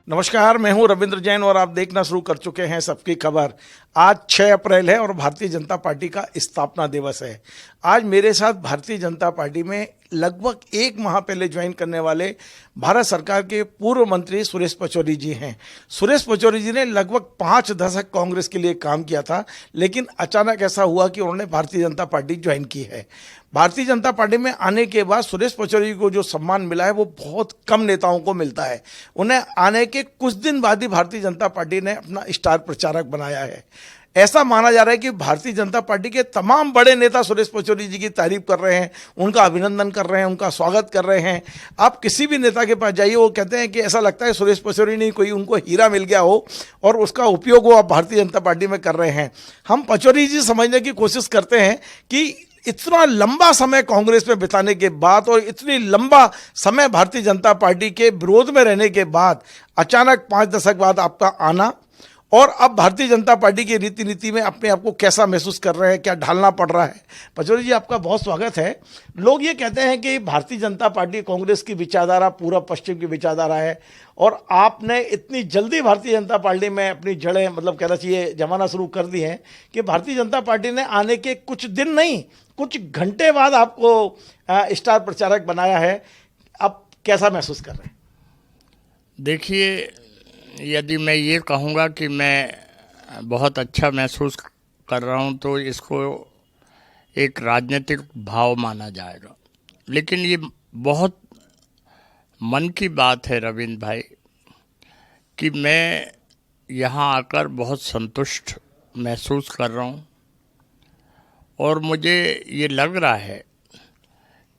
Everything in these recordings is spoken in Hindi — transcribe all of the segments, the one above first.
नमस्कार, मैं हूं रविंद्र जैन और आप देखना शुरू कर चुके हैं सबकी खबर। आज 6 अप्रैल है और भारतीय जनता पार्टी का स्थापना दिवस है। आज मेरे साथ भारतीय जनता पार्टी में लगभग 1 माह पहले ज्वाइन करने वाले भारत सरकार के पूर्व मंत्री सुरेश पचौरी जी हैं। सुरेश पचौरी जी ने लगभग 5 दशक कांग्रेस के लिए काम किया था, लेकिन अचानक ऐसा हुआ कि उन्होंने भारतीय जनता पार्टी ज्वाइन की है। भारतीय जनता पार्टी में आने के बाद सुरेश पचौरी को जो सम्मान मिला है वो बहुत कम नेताओं को मिलता है। उन्हें आने के कुछ दिन बाद ही भारतीय जनता पार्टी ने अपना स्टार प्रचारक बनाया है। ऐसा माना जा रहा है कि भारतीय जनता पार्टी के तमाम बड़े नेता सुरेश पचौरी जी की तारीफ कर रहे हैं, उनका अभिनंदन कर रहे हैं, उनका स्वागत कर रहे हैं। आप किसी भी नेता के पास जाइए, वो कहते हैं कि ऐसा लगता है सुरेश पचौरी नहीं, कोई उनको हीरा मिल गया हो और उसका उपयोग वो आप भारतीय जनता पार्टी में कर रहे हैं। हम पचौरी जी समझने की कोशिश करते हैं कि इतना लंबा समय कांग्रेस में बिताने के बाद और इतनी लंबा समय भारतीय जनता पार्टी के विरोध में रहने के बाद अचानक 5 दशक बाद आपका आना और अब भारतीय जनता पार्टी की रीति नीति में अपने आप को कैसा महसूस कर रहे हैं, क्या ढालना पड़ रहा है? पचौरी जी, आपका बहुत स्वागत है। लोग ये कहते हैं कि भारतीय जनता पार्टी कांग्रेस की विचारधारा पूर्व पश्चिम की विचारधारा है और आपने इतनी जल्दी भारतीय जनता पार्टी में अपनी जड़ें, मतलब कहना चाहिए जमाना शुरू कर दी हैं कि भारतीय जनता पार्टी ने आने के कुछ दिन नहीं, कुछ घंटे बाद आपको स्टार प्रचारक बनाया है। अब कैसा महसूस कर रहे हैं? देखिए, यदि मैं ये कहूँगा कि मैं बहुत अच्छा महसूस कर रहा हूँ तो इसको एक राजनीतिक भाव माना जाएगा, लेकिन ये बहुत मन की बात है रविंद्र भाई कि मैं यहाँ आकर बहुत संतुष्ट महसूस कर रहा हूँ और मुझे ये लग रहा है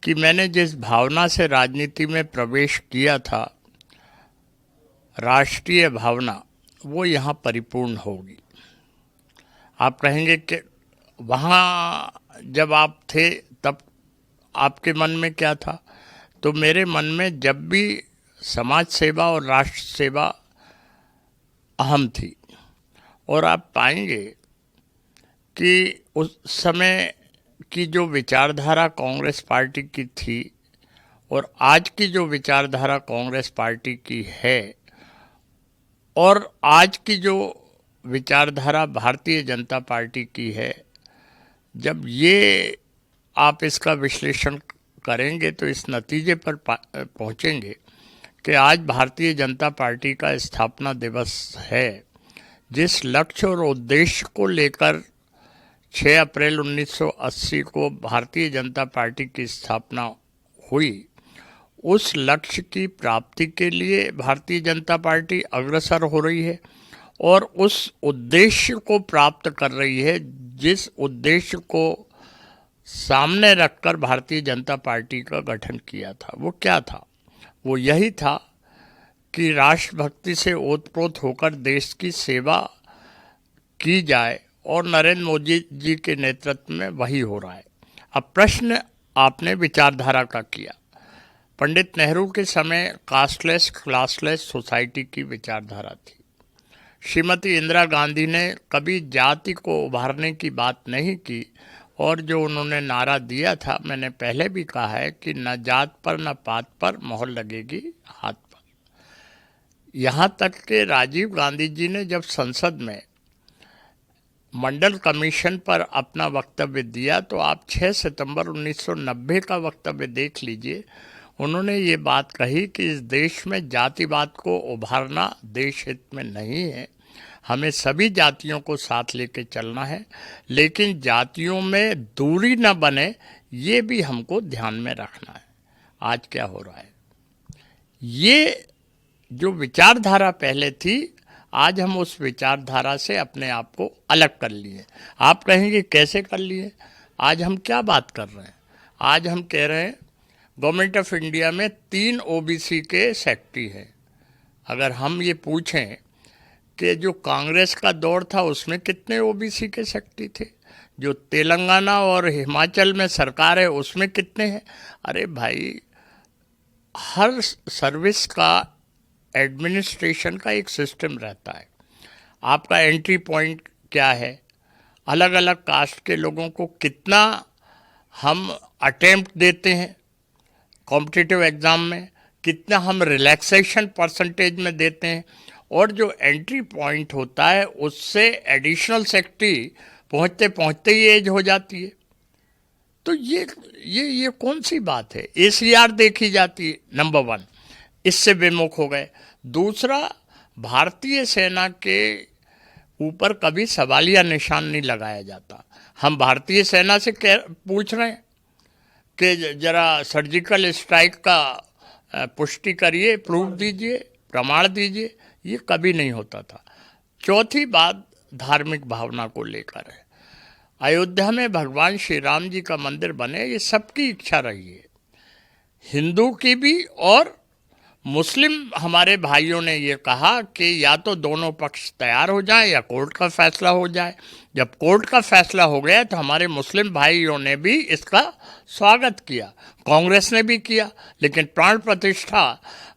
कि मैंने जिस भावना से राजनीति में प्रवेश किया था, राष्ट्रीय भावना, वो यहाँ परिपूर्ण होगी। आप कहेंगे कि वहाँ जब आप थे तब आपके मन में क्या था? तो मेरे मन में जब भी समाज सेवा और राष्ट्र सेवा अहम थी। और आप पाएंगे कि उस समय की जो विचारधारा कांग्रेस पार्टी की थी और आज की जो विचारधारा कांग्रेस पार्टी की है और आज की जो विचारधारा भारतीय जनता पार्टी की है, जब ये आप इसका विश्लेषण करेंगे तो इस नतीजे पर पहुंचेंगे कि आज भारतीय जनता पार्टी का स्थापना दिवस है। जिस लक्ष्य और उद्देश्य को लेकर 6 अप्रैल 1980 को भारतीय जनता पार्टी की स्थापना हुई, उस लक्ष्य की प्राप्ति के लिए भारतीय जनता पार्टी अग्रसर हो रही है और उस उद्देश्य को प्राप्त कर रही है। जिस उद्देश्य को सामने रखकर भारतीय जनता पार्टी का गठन किया था, वो क्या था? वो यही था कि राष्ट्रभक्ति से ओतप्रोत होकर देश की सेवा की जाए और नरेंद्र मोदी जी के नेतृत्व में वही हो रहा है। अब प्रश्न आपने विचारधारा का किया। पंडित नेहरू के समय कास्टलेस क्लासलेस सोसाइटी की विचारधारा थी। श्रीमती इंदिरा गांधी ने कभी जाति को उभारने की बात नहीं की और जो उन्होंने नारा दिया था, मैंने पहले भी कहा है कि न जात पर न पात पर मोहर लगेगी हाथ पर। यहाँ तक कि राजीव गांधी जी ने जब संसद में मंडल कमीशन पर अपना वक्तव्य दिया तो आप 6 सितंबर 1990 का वक्तव्य देख लीजिए। उन्होंने ये बात कही कि इस देश में जातिवाद को उभारना देश हित में नहीं है, हमें सभी जातियों को साथ लेके चलना है, लेकिन जातियों में दूरी न बने ये भी हमको ध्यान में रखना है। आज क्या हो रहा है? ये जो विचारधारा पहले थी, आज हम उस विचारधारा से अपने आप को अलग कर लिए। आप कहेंगे कैसे कर लिए? आज हम क्या बात कर रहे हैं? आज हम कह रहे हैं गवर्नमेंट ऑफ इंडिया में 3 ओबीसी के सेक्रेटरी हैं। अगर हम ये पूछें कि जो कांग्रेस का दौर था उसमें कितने ओबीसी के सेक्रेटरी थे, जो तेलंगाना और हिमाचल में सरकार है उसमें कितने हैं? अरे भाई, हर सर्विस का एडमिनिस्ट्रेशन का एक सिस्टम रहता है। आपका एंट्री पॉइंट क्या है, अलग अलग कास्ट के लोगों को कितना हम अटेम्प्ट देते हैं कॉम्पिटिटिव एग्ज़ाम में, कितना हम रिलैक्सेशन परसेंटेज में देते हैं, और जो एंट्री पॉइंट होता है उससे एडिशनल सेक्रेटरी पहुंचते पहुंचते ही एज हो जाती है। तो ये कौन सी बात है? एसीआर देखी जाती है, नंबर वन, इससे विमुख हो गए। दूसरा, भारतीय सेना के ऊपर कभी सवालिया निशान नहीं लगाया जाता। हम भारतीय सेना से पूछ रहे हैं कि जरा सर्जिकल स्ट्राइक का पुष्टि करिए, प्रूफ दीजिए, प्रमाण दीजिए, ये कभी नहीं होता था। चौथी बात धार्मिक भावना को लेकर है। अयोध्या में भगवान श्री राम जी का मंदिर बने, ये सबकी इच्छा रही है, हिंदू की भी और मुस्लिम हमारे भाइयों ने ये कहा कि या तो दोनों पक्ष तैयार हो जाएं या कोर्ट का फैसला हो जाए। जब कोर्ट का फैसला हो गया तो हमारे मुस्लिम भाइयों ने भी इसका स्वागत किया, कांग्रेस ने भी किया, लेकिन प्राण प्रतिष्ठा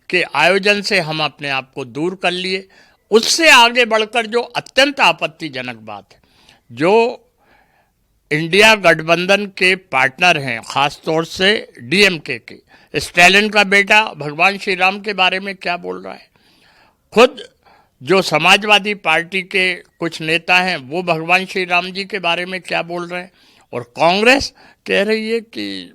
के आयोजन से हम अपने आप को दूर कर लिए। उससे आगे बढ़कर जो अत्यंत आपत्तिजनक बात है, जो इंडिया गठबंधन के पार्टनर हैं, खासतौर से डीएमके के स्टैलिन का बेटा भगवान श्री राम के बारे में क्या बोल रहा है, खुद जो समाजवादी पार्टी के कुछ नेता हैं वो भगवान श्री राम जी के बारे में क्या बोल रहे हैं, और कांग्रेस कह रही है कि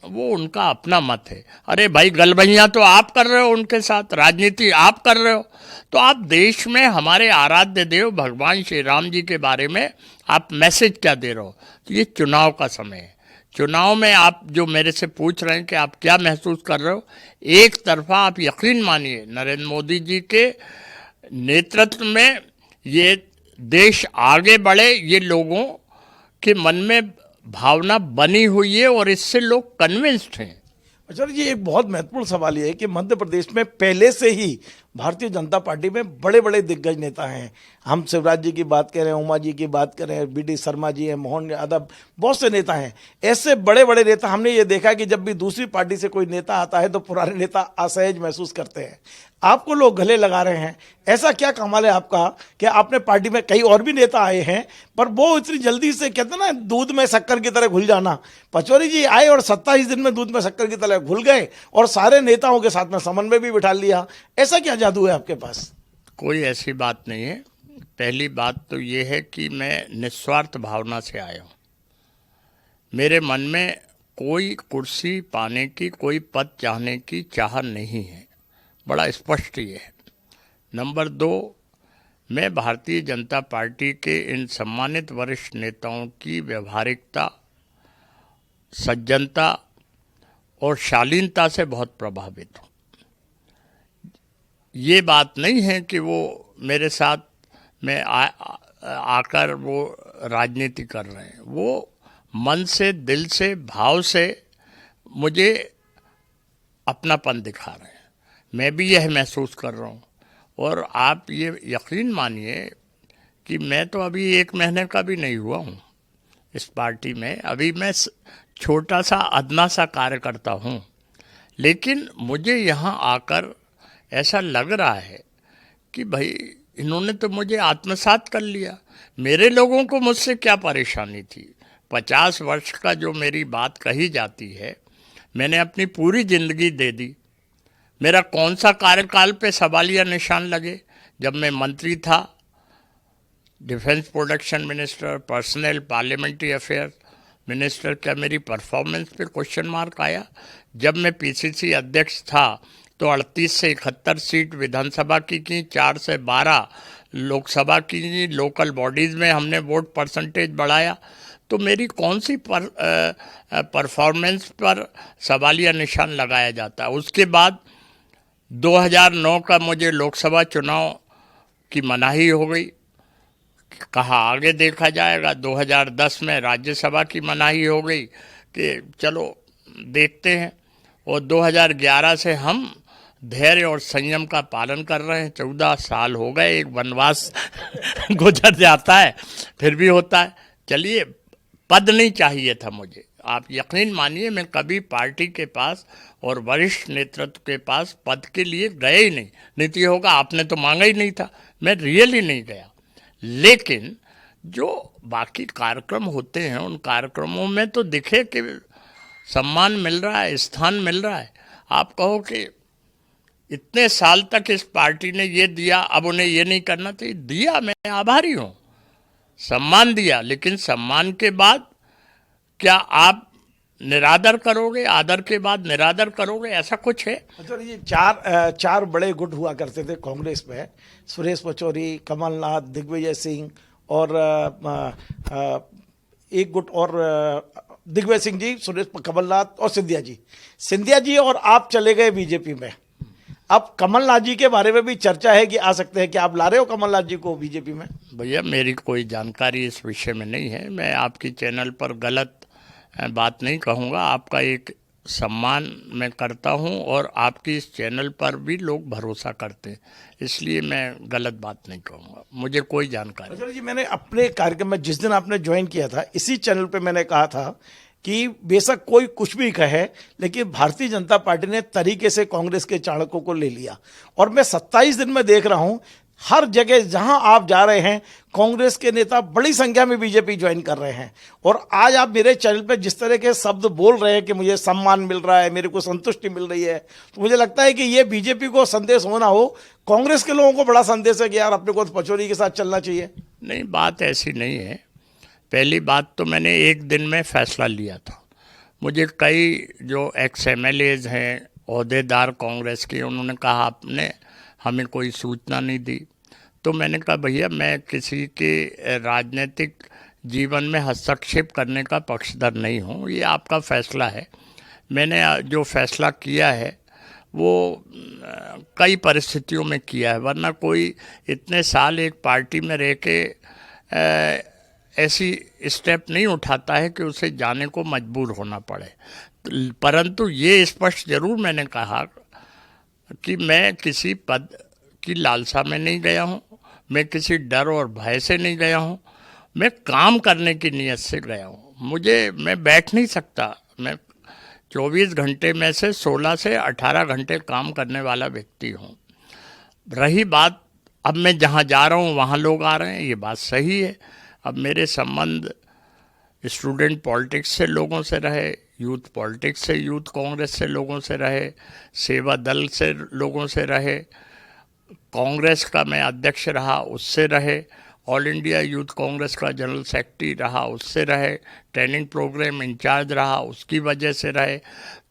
वो उनका अपना मत है। अरे भाई, गलबैयाँ तो आप कर रहे हो, उनके साथ राजनीति आप कर रहे हो, तो आप देश में हमारे आराध्य देव भगवान श्री राम जी के बारे में आप मैसेज क्या दे रहे हो? तो ये चुनाव का समय है। चुनाव में आप जो मेरे से पूछ रहे हैं कि आप क्या महसूस कर रहे हो, एक तरफा आप यकीन मानिए नरेंद्र मोदी जी के नेतृत्व में ये देश आगे बढ़े, ये लोगों के मन में भावना बनी हुई है और इससे लोग कन्विंस्ड हैं। अच्छा जी, एक बहुत महत्वपूर्ण सवाल ये है कि मध्य प्रदेश में पहले से ही भारतीय जनता पार्टी में बड़े बड़े दिग्गज नेता हैं। हम शिवराज जी की बात करें, उमा जी की बात करें, बीडी शर्मा जी हैं, मोहन यादव, बहुत से नेता हैं। ऐसे बड़े बड़े नेता, हमने ये देखा कि जब भी दूसरी पार्टी से कोई नेता आता है तो पुराने नेता असहज महसूस करते हैं। आपको लोग गले लगा रहे हैं, ऐसा क्या कमाल है आपका कि आपने पार्टी में कई और भी नेता आए हैं पर वो इतनी जल्दी से, कहते हैं ना दूध में शक्कर की तरह घुल जाना, पचौरी जी आए और 27 दिन में दूध में शक्कर की तरह घुल गए और सारे नेताओं के साथ में समन्वय भी बिठा लिया। ऐसा क्या जादू है आपके पास? कोई ऐसी बात नहीं है। पहली बात तो ये है कि मैं निस्वार्थ भावना से आया हूँ। मेरे मन में कोई कुर्सी पाने की, कोई पद चाहने की चाह नहीं है, बड़ा स्पष्ट ये है। नंबर दो, मैं भारतीय जनता पार्टी के इन सम्मानित वरिष्ठ नेताओं की व्यवहारिकता, सज्जनता और शालीनता से बहुत प्रभावित हूँ। ये बात नहीं है कि वो मेरे साथ में आकर वो राजनीति कर रहे हैं, वो मन से, दिल से, भाव से मुझे अपनापन दिखा रहे हैं। मैं भी यह महसूस कर रहा हूँ। और आप ये यकीन मानिए कि मैं तो अभी 1 महीने का भी नहीं हुआ हूँ इस पार्टी में। अभी मैं छोटा सा अदना सा कार्यकर्ता हूँ, लेकिन मुझे यहाँ आकर ऐसा लग रहा है कि भाई इन्होंने तो मुझे आत्मसात कर लिया। मेरे लोगों को मुझसे क्या परेशानी थी? 50 वर्ष का जो मेरी बात कही जाती है, मैंने अपनी पूरी जिंदगी दे दी। मेरा कौन सा कार्यकाल पे सवालिया निशान लगे? जब मैं मंत्री था, defence production minister, personal parliamentary affair minister, क्या मेरी परफॉर्मेंस पे क्वेश्चन मार्क आया? जब मैं पीसीसी अध्यक्ष था तो 38 से 71 सीट विधानसभा की 4 से 12 लोकसभा की, लोकल बॉडीज़ में हमने वोट परसेंटेज बढ़ाया। तो मेरी कौन सी परफॉर्मेंस पर सवालिया निशान लगाया जाता है? उसके बाद 2009 का मुझे लोकसभा चुनाव की मनाही हो गई, कहा आगे देखा जाएगा। 2010 में राज्यसभा की मनाही हो गई कि चलो देखते हैं। और 2011 से हम धैर्य और संयम का पालन कर रहे हैं। 14 साल हो गए, एक वनवास गुजर जाता है, फिर भी होता है। चलिए, पद नहीं चाहिए था मुझे। आप यकीन मानिए मैं कभी पार्टी के पास और वरिष्ठ नेतृत्व के पास पद के लिए गए ही नहीं। नीति होगा, आपने तो मांगा ही नहीं था, मैं रियली नहीं गया। लेकिन जो बाकी कार्यक्रम होते हैं, उन कार्यक्रमों में तो दिखे कि सम्मान मिल रहा है, स्थान मिल रहा है। आप कहो कि इतने साल तक इस पार्टी ने ये दिया, अब उन्हें ये नहीं करना चाहिए? दिया, मैं आभारी हूं, सम्मान दिया, लेकिन सम्मान के बाद क्या आप निरादर करोगे? आदर के बाद निरादर करोगे? ऐसा कुछ है? अच्छा, ये चार बड़े गुट हुआ करते थे कांग्रेस में, सुरेश पचौरी, कमलनाथ, दिग्विजय सिंह और एक गुट और दिग्विजय सिंह जी, सुरेश, कमलनाथ और सिंधिया जी और आप चले गए बीजेपी में। अब कमलनाथ जी के बारे में भी चर्चा है कि आ सकते हैं कि आप ला रहे हो कमलनाथ जी को बीजेपी में। भैया, मेरी कोई जानकारी इस विषय में नहीं है, मैं आपकी चैनल पर गलत बात नहीं कहूँगा। आपका एक सम्मान मैं करता हूँ और आपकी इस चैनल पर भी लोग भरोसा करते हैं, इसलिए मैं गलत बात नहीं कहूँगा, मुझे कोई जानकारी। अच्छा जी, मैंने अपने कार्यक्रम में जिस दिन आपने ज्वाइन किया था, इसी चैनल पे मैंने कहा था कि बेशक कोई कुछ भी कहे, लेकिन भारतीय जनता पार्टी ने तरीके से कांग्रेस के चाणक्यों को ले लिया। और मैं 27 दिन में देख रहा हूं, हर जगह जहां आप जा रहे हैं कांग्रेस के नेता बड़ी संख्या में बीजेपी ज्वाइन कर रहे हैं। और आज आप मेरे चैनल पे जिस तरह के शब्द बोल रहे हैं कि मुझे सम्मान मिल रहा है, मेरे को संतुष्टि मिल रही है, तो मुझे लगता है कि ये बीजेपी को संदेश होना हो, कांग्रेस के लोगों को बड़ा संदेश है कि यार अपने को तो पचौरी के साथ चलना चाहिए। नहीं, बात ऐसी नहीं है। पहली बात तो मैंने एक दिन में फैसला लिया था। मुझे कई जो XMLAs हैं, ओहदेदार कांग्रेस के, उन्होंने कहा आपने हमें कोई सूचना नहीं दी। तो मैंने कहा भैया, मैं किसी के राजनीतिक जीवन में हस्तक्षेप करने का पक्षधर नहीं हूँ, ये आपका फैसला है। मैंने जो फैसला किया है वो कई परिस्थितियों में किया है, वरना कोई इतने साल एक पार्टी में रह के ऐसी स्टेप नहीं उठाता है कि उसे जाने को मजबूर होना पड़े। परंतु ये स्पष्ट जरूर मैंने कहा कि मैं किसी पद की लालसा में नहीं गया हूँ, मैं किसी डर और भय से नहीं गया हूँ, मैं काम करने की नीयत से गया हूँ। मैं बैठ नहीं सकता, मैं 24 घंटे में से 16 से 18 घंटे काम करने वाला व्यक्ति हूँ। रही बात, अब मैं जहाँ जा रहा हूँ वहाँ लोग आ रहे हैं, ये बात सही है। अब मेरे संबंध स्टूडेंट पॉलिटिक्स से लोगों से रहे, यूथ पॉलिटिक्स से, यूथ कांग्रेस से लोगों से रहे, सेवा दल से लोगों से रहे, कांग्रेस का मैं अध्यक्ष रहा उससे रहे, ऑल इंडिया यूथ कांग्रेस का जनरल सेक्रेटरी रहा उससे रहे, ट्रेनिंग प्रोग्राम इंचार्ज रहा उसकी वजह से रहे।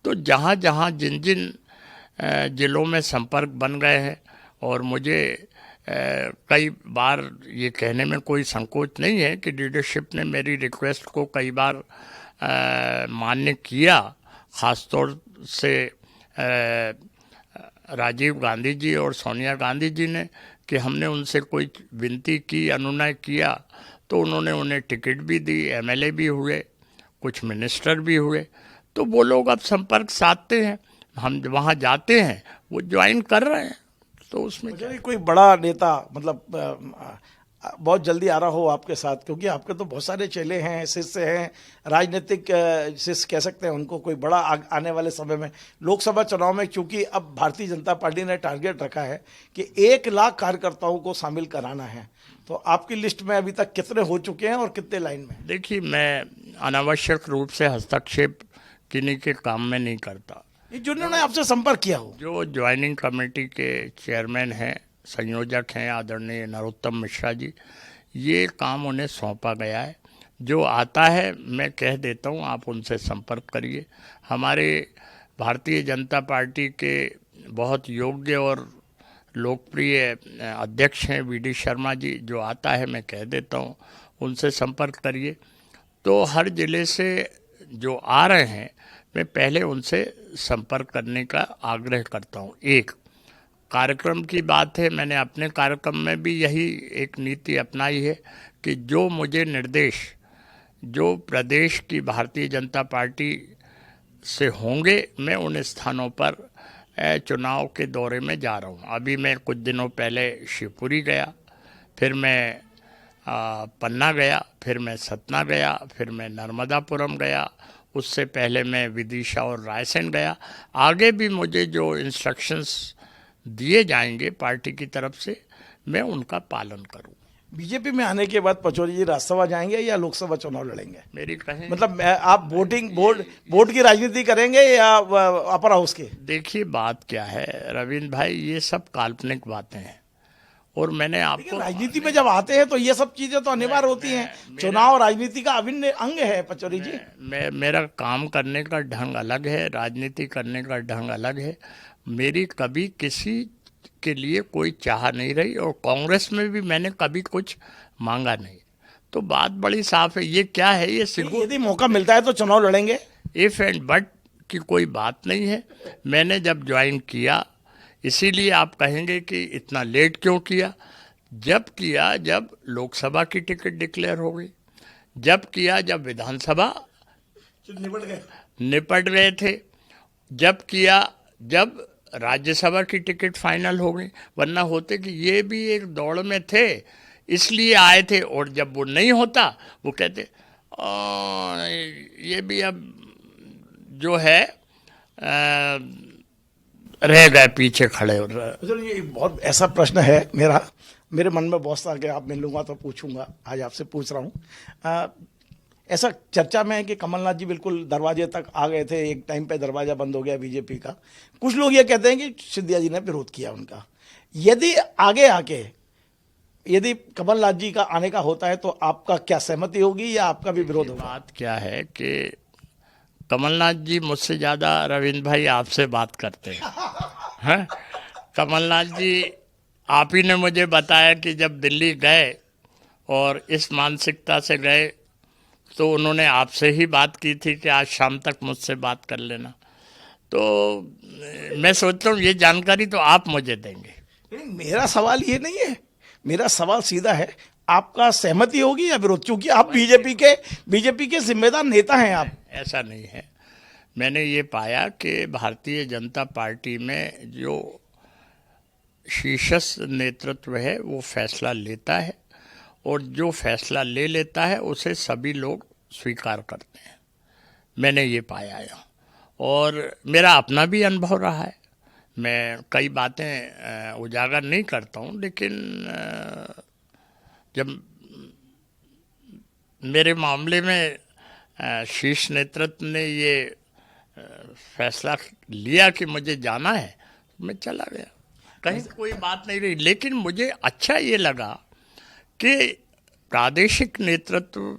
तो जहाँ जहाँ जिन जिन ज़िलों में संपर्क बन गए हैं, और मुझे कई बार ये कहने में कोई संकोच नहीं है कि लीडरशिप ने मेरी रिक्वेस्ट को कई बार मान्य किया, ख़ासतौर से राजीव गांधी जी और सोनिया गांधी जी ने, कि हमने उनसे कोई विनती की, अनुनय किया, तो उन्होंने उन्हें टिकट भी दी, MLA भी हुए, कुछ मिनिस्टर भी हुए। तो वो लोग अब संपर्क साधते हैं, हम वहाँ जाते हैं, वो ज्वाइन कर रहे हैं, तो उसमें कोई बड़ा नेता मतलब बहुत जल्दी आ रहा हो आपके साथ, क्योंकि आपके तो बहुत सारे चेले हैं, शिष्य हैं, राजनीतिक शिष्य कह सकते हैं उनको, कोई बड़ा आने वाले समय में लोकसभा चुनाव में, क्योंकि अब भारतीय जनता पार्टी ने टारगेट रखा है कि 1 लाख कार्यकर्ताओं को शामिल कराना है, तो आपकी लिस्ट में अभी तक कितने हो चुके हैं और कितने लाइन में? देखिए, मैं अनावश्यक रूप से हस्तक्षेप किन्हीं के काम में नहीं करता। जिन्होंने आपसे संपर्क किया हो, जो ज्वाइनिंग कमेटी के चेयरमैन हैं, संयोजक हैं आदरणीय नरोत्तम मिश्रा जी, ये काम उन्हें सौंपा गया है। जो आता है मैं कह देता हूँ, आप उनसे संपर्क करिए। हमारे भारतीय जनता पार्टी के बहुत योग्य और लोकप्रिय अध्यक्ष हैं VD शर्मा जी, जो आता है मैं कह देता हूँ, उनसे संपर्क करिए। तो हर ज़िले से जो आ रहे हैं, मैं पहले उनसे संपर्क करने का आग्रह करता हूँ। एक कार्यक्रम की बात है, मैंने अपने कार्यक्रम में भी यही एक नीति अपनाई है कि जो मुझे निर्देश जो प्रदेश की भारतीय जनता पार्टी से होंगे, मैं उन स्थानों पर चुनाव के दौरे में जा रहा हूँ। अभी मैं कुछ दिनों पहले शिवपुरी गया, फिर मैं पन्ना गया, फिर मैं सतना गया, फिर मैं नर्मदापुरम गया, उससे पहले मैं विदिशा और रायसेन गया। आगे भी मुझे जो इंस्ट्रक्शंस दिए जाएंगे पार्टी की तरफ से, मैं उनका पालन करूँ। बीजेपी में आने के बाद पचौरी जी राज्यसभा जाएंगे या लोकसभा चुनाव लड़ेंगे? मेरी कहें मतलब आप वोट की राजनीति करेंगे या अपर हाउस की? देखिए बात क्या है रविंद्र भाई, ये सब काल्पनिक बातें हैं और मैंने लेकिन आपको राजनीति में जब आते हैं तो ये सब चीजें तो अनिवार्य होती हैं। चुनाव राजनीति का अभिन्न अंग है पचौरी जी। मेरा काम करने का ढंग अलग है, राजनीति करने का ढंग अलग है। मेरी कभी किसी के लिए कोई चाह नहीं रही और कांग्रेस में भी मैंने कभी कुछ मांगा नहीं। तो बात बड़ी साफ है। ये क्या है, ये सिगुर यदि मौका मिलता है तो चुनाव लड़ेंगे? इफ एंड बट की कोई बात नहीं है। मैंने जब ज्वाइन किया, इसीलिए आप कहेंगे कि इतना लेट क्यों किया। जब लोकसभा की टिकट डिक्लेयर हो गई, जब किया जब विधानसभा निपट गए थे, जब राज्यसभा की टिकट फाइनल हो गई। वरना होते कि ये भी एक दौड़ में थे इसलिए आए थे, और जब वो नहीं होता वो कहते ये भी अब जो है रह गए पीछे खड़े। चलो ये बहुत ऐसा प्रश्न है मेरे मन में बहुत था कि आप मिलूंगा तो पूछूंगा, आज आपसे पूछ रहा हूँ। ऐसा चर्चा में है कि कमलनाथ जी बिल्कुल दरवाजे तक आ गए थे, एक टाइम पे दरवाजा बंद हो गया बीजेपी का। कुछ लोग ये कहते हैं कि सिंधिया जी ने विरोध किया उनका। यदि आगे आके यदि कमलनाथ जी का आने का होता है तो आपका क्या सहमति होगी या आपका भी विरोध होगा? बात क्या है कि कमलनाथ जी मुझसे ज़्यादा रविंद्र भाई आपसे बात करते हैं। कमलनाथ जी आप ही ने मुझे बताया कि जब दिल्ली गए और इस मानसिकता से गए तो उन्होंने आपसे ही बात की थी कि आज शाम तक मुझसे बात कर लेना। तो मैं सोचता हूँ ये जानकारी तो आप मुझे देंगे। लेकिन मेरा सवाल ये नहीं है, मेरा सवाल सीधा है, आपका सहमति होगी या विरोध? क्योंकि आप बीजेपी के जिम्मेदार नेता हैं आप। ऐसा नहीं है। मैंने ये पाया कि भारतीय जनता पार्टी में जो शीर्षस्थ नेतृत्व है वो फैसला लेता है और जो फैसला ले लेता है उसे सभी लोग स्वीकार करते हैं। मैंने ये पाया है और मेरा अपना भी अनुभव रहा है। मैं कई बातें उजागर नहीं करता हूँ, लेकिन जब मेरे मामले में शीर्ष नेतृत्व ने ये फैसला लिया कि मुझे जाना है, मैं चला गया। कहीं कोई बात नहीं रही। लेकिन मुझे अच्छा ये लगा कि प्रादेशिक नेतृत्व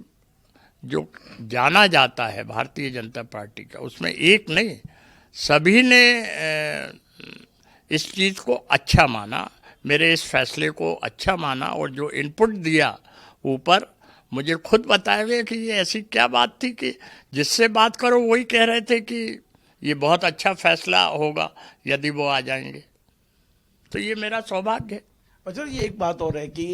जो जाना जाता है भारतीय जनता पार्टी का, उसमें एक नहीं सभी ने इस चीज़ को अच्छा माना, मेरे इस फैसले को अच्छा माना और जो इनपुट दिया ऊपर, मुझे खुद बताया गया कि ये ऐसी क्या बात थी कि जिससे बात करो वही कह रहे थे कि ये बहुत अच्छा फैसला होगा यदि वो आ जाएंगे। तो ये मेरा सौभाग्य है। अच्छा, ये एक बात और है कि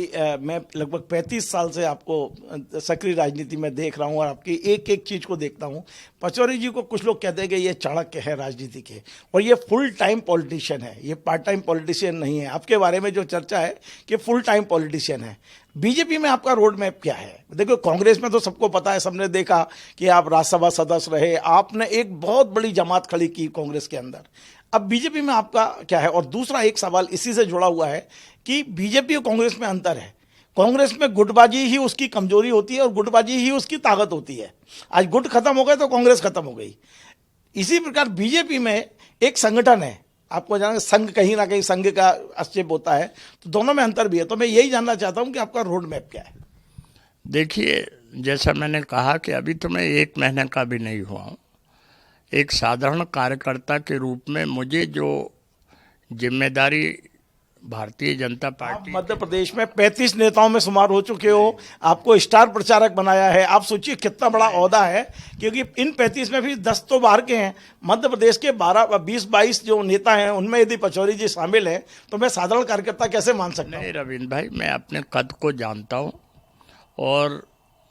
मैं लगभग 35 साल से आपको सक्रिय राजनीति में देख रहा हूँ और आपकी एक एक चीज़ को देखता हूँ। पचौरी जी को कुछ लोग कहते हैं कि ये चाणक्य है राजनीति के और ये फुल टाइम पॉलिटिशियन है, ये पार्ट टाइम पॉलिटिशियन नहीं है। आपके बारे में जो चर्चा है कि फुल टाइम पॉलिटिशियन है। बीजेपी में आपका रोड मैप क्या है? देखो, कांग्रेस में तो सबको पता है, सबने देखा कि आप राज्यसभा सदस्य रहे, आपने एक बहुत बड़ी जमात खड़ी की कांग्रेस के अंदर। अब बीजेपी में आपका क्या है? और दूसरा एक सवाल इसी से जुड़ा हुआ है कि बीजेपी और कांग्रेस में अंतर है। कांग्रेस में गुटबाजी ही उसकी कमजोरी होती है और गुटबाजी ही उसकी ताकत होती है। आज गुट खत्म हो गए तो कांग्रेस खत्म हो गई। इसी प्रकार बीजेपी में एक संगठन है, आपको जाना संघ, कहीं ना कहीं संघ का अस्तित्व होता है, तो दोनों में अंतर भी है। तो मैं यही जानना चाहता हूं कि आपका रोड मैप क्या है? देखिए, जैसा मैंने कहा कि अभी तो मैं 1 महीने का भी नहीं हुआ हूँ। एक साधारण कार्यकर्ता के रूप में मुझे जो जिम्मेदारी भारतीय जनता पार्टी, मध्य प्रदेश में 35 नेताओं में शुमार हो चुके हो, आपको स्टार प्रचारक बनाया है। आप सोचिए कितना बड़ा ओहदा है, क्योंकि इन 35 में भी 10 तो बाहर के हैं। मध्य प्रदेश के 20-22 जो नेता हैं उनमें यदि पचौरी जी शामिल हैं तो मैं साधारण कार्यकर्ता कैसे मान सकता हूँ? नहीं रविंद्र भाई, मैं अपने कद को जानता हूँ और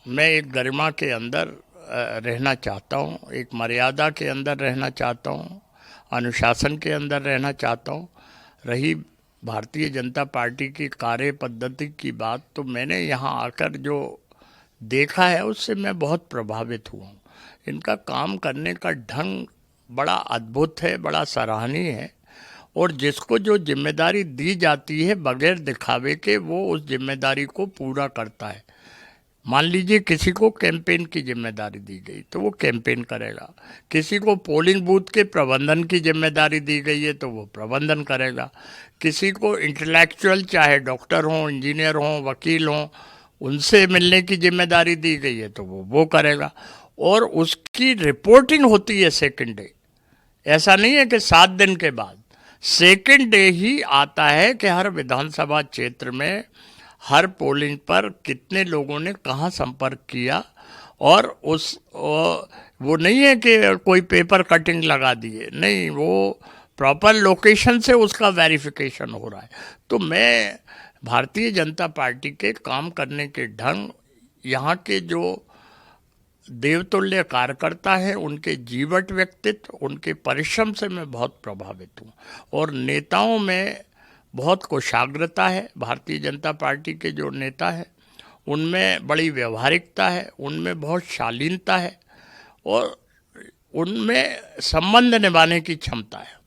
मैं एक गरिमा के अंदर रहना चाहता हूँ, एक मर्यादा के अंदर रहना चाहता हूँ, अनुशासन के अंदर रहना चाहता हूँ। रही भारतीय जनता पार्टी की कार्य पद्धति की बात, तो मैंने यहाँ आकर जो देखा है उससे मैं बहुत प्रभावित हुआ हूँ। इनका काम करने का ढंग बड़ा अद्भुत है, बड़ा सराहनीय है और जिसको जो जिम्मेदारी दी जाती है बगैर दिखावे के वो उस जिम्मेदारी को पूरा करता है। मान लीजिए किसी को कैंपेन की जिम्मेदारी दी गई तो वो कैंपेन करेगा, किसी को पोलिंग बूथ के प्रबंधन की जिम्मेदारी दी गई है तो वो प्रबंधन करेगा, किसी को इंटेलेक्चुअल चाहे डॉक्टर हों, इंजीनियर हों, वकील हों, उनसे मिलने की जिम्मेदारी दी गई है तो वो करेगा। और उसकी रिपोर्टिंग होती है सेकंड डे। ऐसा नहीं है कि 7 दिन के बाद, सेकंड डे ही आता है कि हर विधानसभा क्षेत्र में हर पोलिंग पर कितने लोगों ने कहाँ संपर्क किया। और वो नहीं है कि कोई पेपर कटिंग लगा दिए, नहीं, वो प्रॉपर लोकेशन से उसका वेरिफिकेशन हो रहा है। तो मैं भारतीय जनता पार्टी के काम करने के ढंग, यहाँ के जो देवतुल्य कार्यकर्ता हैं, उनके जीवट व्यक्तित्व, उनके परिश्रम से मैं बहुत प्रभावित हूँ। और नेताओं में बहुत कोशाग्रता है। भारतीय जनता पार्टी के जो नेता हैं उनमें बड़ी व्यवहारिकता है, उनमें बहुत शालीनता है और उनमें संबंध निभाने की क्षमता है।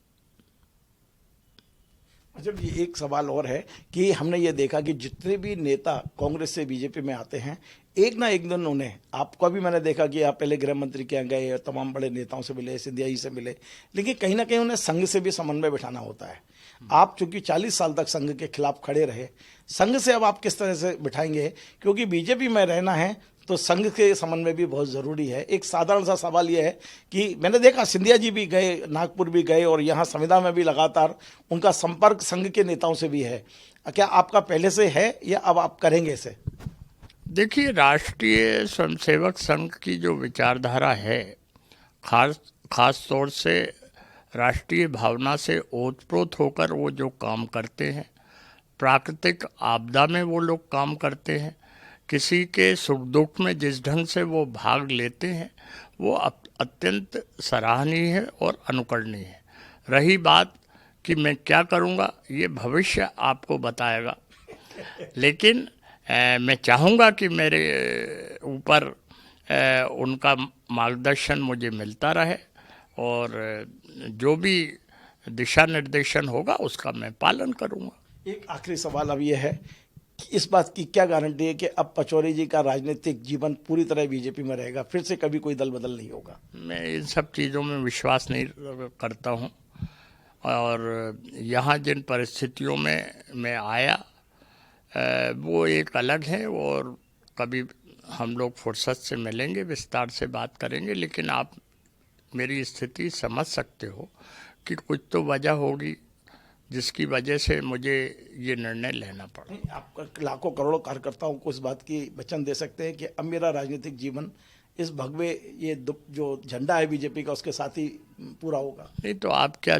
अच्छा, ये एक सवाल और है कि हमने ये देखा कि जितने भी नेता कांग्रेस से बीजेपी में आते हैं, एक ना एक दिन उन्हें, आपको भी मैंने देखा कि आप पहले गृह मंत्री के यहाँ गए, तमाम बड़े नेताओं से मिले, सिंधिया जी से मिले, लेकिन कहीं ना कहीं उन्हें संघ से भी समन्वय बिठाना होता है। आप चूंकि 40 साल तक संघ के खिलाफ खड़े रहे, संघ से अब आप किस तरह से बिठाएंगे? क्योंकि बीजेपी में रहना है तो संघ के समन्वय भी बहुत ज़रूरी है। एक साधारण सा सवाल यह है कि मैंने देखा सिंधिया जी भी गए, नागपुर भी गए और यहाँ संविदा में भी लगातार उनका संपर्क संघ के नेताओं से भी है। क्या आपका पहले से है या अब आप करेंगे इसे? देखिए, राष्ट्रीय स्वयंसेवक संघ की जो विचारधारा है, खास तौर से राष्ट्रीय भावना से ओतप्रोत होकर वो जो काम करते हैं, प्राकृतिक आपदा में वो लोग काम करते हैं, किसी के सुख दुख में जिस ढंग से वो भाग लेते हैं, वो अत्यंत सराहनीय है और अनुकरणीय है। रही बात कि मैं क्या करूँगा, ये भविष्य आपको बताएगा, लेकिन मैं चाहूँगा कि मेरे ऊपर उनका मार्गदर्शन मुझे मिलता रहे और जो भी दिशा निर्देशन होगा उसका मैं पालन करूँगा। एक आखिरी सवाल अब ये है कि इस बात की क्या गारंटी है कि अब पचौरी जी का राजनीतिक जीवन पूरी तरह बीजेपी में रहेगा, फिर से कभी कोई दल बदल नहीं होगा? मैं इन सब चीज़ों में विश्वास नहीं करता हूँ और यहाँ जिन परिस्थितियों में मैं आया वो एक अलग है और कभी हम लोग फुर्सत से मिलेंगे, विस्तार से बात करेंगे, लेकिन आप मेरी स्थिति समझ सकते हो कि कुछ तो वजह होगी जिसकी वजह से मुझे ये निर्णय लेना पड़ा। आप लाखों करोड़ों कार्यकर्ताओं को इस बात की वचन दे सकते हैं कि अब मेरा राजनीतिक जीवन इस भगवे ये जो झंडा है बीजेपी का उसके साथ ही पूरा होगा? नहीं तो आप क्या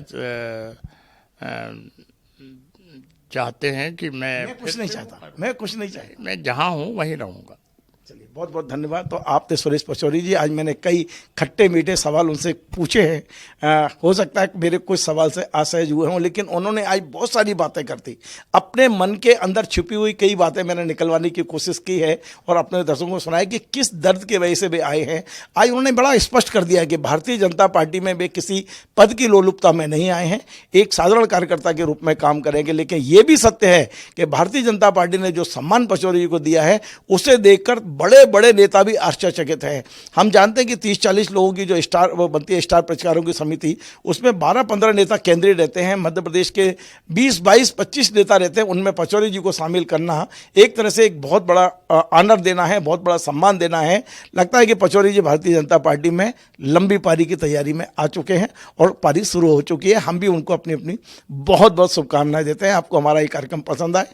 चाहते हैं कि मैं कुछ नहीं चाहता, मैं कुछ नहीं चाहता, मैं जहाँ हूँ वहीं रहूँगा। चलिए, बहुत बहुत धन्यवाद। तो आप थे सुरेश पचौरी जी। आज मैंने कई खट्टे मीठे सवाल उनसे पूछे हैं। हो सकता है कि मेरे कुछ सवाल से असहज हुए हों, लेकिन उन्होंने आज बहुत सारी बातें कर दी। अपने मन के अंदर छिपी हुई कई बातें मैंने निकलवाने की कोशिश की है और अपने दर्शकों को सुनाया कि किस दर्द की वजह से वे आए हैं। आज उन्होंने बड़ा स्पष्ट कर दिया कि भारतीय जनता पार्टी में वे किसी पद की लोलुपता में नहीं आए हैं, एक साधारण कार्यकर्ता के रूप में काम करेंगे। लेकिन ये भी सत्य है कि भारतीय जनता पार्टी ने जो सम्मान पचौरी जी को दिया है, उसे देखकर बड़े बड़े नेता भी आश्चर्यचकित हैं। हम जानते हैं कि 30-40 लोगों की जो स्टार वो बनती है स्टार प्रचारकों की समिति, उसमें 12-15 नेता केंद्रीय रहते हैं, मध्य प्रदेश के 20-22-25 नेता रहते हैं। उनमें पचौरी जी को शामिल करना एक तरह से एक बहुत बड़ा ऑनर देना है, बहुत बड़ा सम्मान देना है। लगता है कि पचौरी जी भारतीय जनता पार्टी में लंबी पारी की तैयारी में आ चुके हैं और पारी शुरू हो चुकी है। हम भी उनको अपनी अपनी बहुत बहुत शुभकामनाएं देते हैं। आपको हमारा ये कार्यक्रम पसंद आए,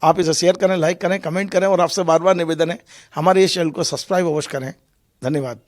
आप इसे शेयर करें, लाइक करें, कमेंट करें और आपसे बार बार निवेदन है हमारे इस चैनल को सब्सक्राइब अवश्य करें। धन्यवाद।